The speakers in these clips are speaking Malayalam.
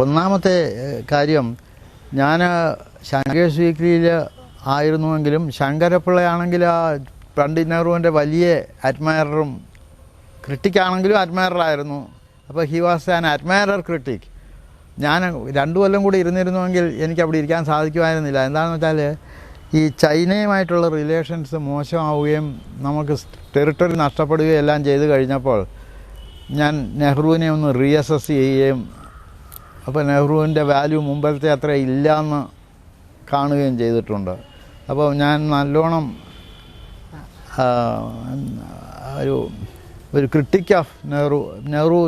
ഒന്നാമത്തെ കാര്യം, ഞാൻ ശങ്കേഴ്സ് വീക്ക്ലിയിൽ ആയിരുന്നുവെങ്കിലും ശങ്കരപ്പിള്ളയാണെങ്കിൽ ആ പണ്ഡിറ്റ് നെഹ്റുവിൻ്റെ വലിയ അഡ്മയററും ക്രിട്ടിക്കാണെങ്കിലും അഡ്മയററായിരുന്നു. അപ്പോൾ he was an admirer critic. ഞാൻ 2 കൊല്ലം കൂടി ഇരുന്നിരുന്നുവെങ്കിൽ എനിക്ക് അവിടെ ഇരിക്കാൻ സാധിക്കുമായിരുന്നില്ല. എന്താണെന്ന് വെച്ചാൽ ഈ ചൈനയുമായിട്ടുള്ള റിലേഷൻസ് മോശമാവുകയും നമുക്ക് ടെറിട്ടറി നഷ്ടപ്പെടുകയും എല്ലാം ചെയ്ത് കഴിഞ്ഞപ്പോൾ ഞാൻ നെഹ്റുവിനെ ഒന്ന് റീഅസസ് ചെയ്യുകയും അപ്പോൾ നെഹ്റുവിൻ്റെ വാല്യൂ മുമ്പത്തെ അത്ര ഇല്ലയെന്ന് കാണുകയും ചെയ്തിട്ടുണ്ട്. അപ്പോൾ ഞാൻ നല്ലോണം ഒരു ക്രിട്ടിക് ഓഫ് നെഹ്റു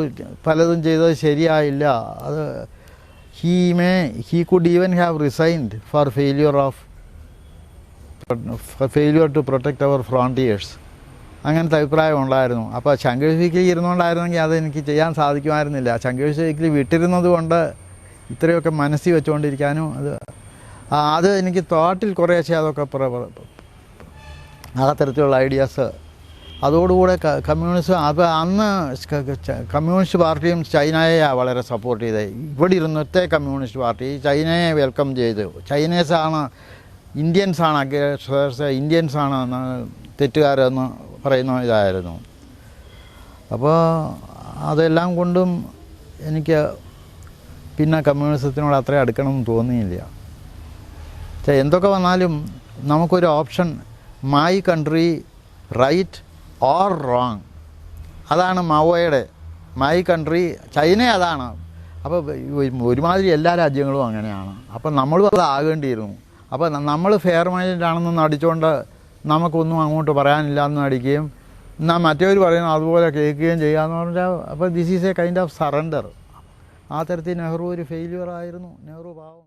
പലതും ചെയ്തത് ശരിയായില്ല. അത് he could even have resigned for failure to protect our frontiers. അങ്ങനത്തെ അഭിപ്രായം ഉണ്ടായിരുന്നു. അപ്പോൾ ശങ്കേഴ്സ് വീക്ക്ലി ഇരുന്നുകൊണ്ടായിരുന്നെങ്കിൽ അതെനിക്ക് ചെയ്യാൻ സാധിക്കുമായിരുന്നില്ല. ശങ്കേഴ്സ് വീക്ക്ലി വിട്ടിരുന്നത് കൊണ്ട് ഇത്രയൊക്കെ മനസ്സിൽ വെച്ചുകൊണ്ടിരിക്കാനും അത് എനിക്ക് തോട്ടിൽ കുറേശ്ശെ അതൊക്കെ ആ തരത്തിലുള്ള ഐഡിയാസ് അതോടുകൂടെ കമ്മ്യൂണിസ്റ്റ് അന്ന് കമ്മ്യൂണിസ്റ്റ് പാർട്ടിയും ചൈനയെയാണ് വളരെ സപ്പോർട്ട് ചെയ്തത്. ഇവിടെ ഇരുന്നത്തെ കമ്മ്യൂണിസ്റ്റ് പാർട്ടി ചൈനയെ വെൽക്കം ചെയ്തു. ചൈനീസാണ് ഇന്ത്യൻസാണ് ഇന്ത്യൻസാണ് തെറ്റുകാരെന്ന് പറയുന്ന ഇതായിരുന്നു. അപ്പോൾ അതെല്ലാം കൊണ്ടും എനിക്ക് പിന്നെ കമ്മ്യൂണിസത്തിനോട് അത്രയും അടുക്കണമെന്ന് തോന്നിയില്ല. എന്തൊക്കെ വന്നാലും നമുക്കൊരു option, my country right or wrong, അതാണ് മാവോയുടെ മൈ കൺട്രി. ചൈന അതാണ്. അപ്പോൾ ഒരുമാതിരി എല്ലാ രാജ്യങ്ങളും അങ്ങനെയാണ്. അപ്പം നമ്മളും അത് ആകേണ്ടിയിരുന്നു. അപ്പോൾ നമ്മൾ ഫെയർ മൈൻഡ് ആണെന്ന് നടിച്ചുകൊണ്ട് നമുക്കൊന്നും അങ്ങോട്ട് പറയാനില്ല എന്ന് നടിക്കുകയും എന്നാൽ മറ്റവർ പറയുന്നത് അതുപോലെ കേൾക്കുകയും ചെയ്യാമെന്ന് പറഞ്ഞാൽ അപ്പോൾ this is A kind of surrender. ആ തരത്തിൽ നെഹ്റു ഒരു ഫെയിലിയർ ആയിരുന്നു. നെഹ്റു പാവം.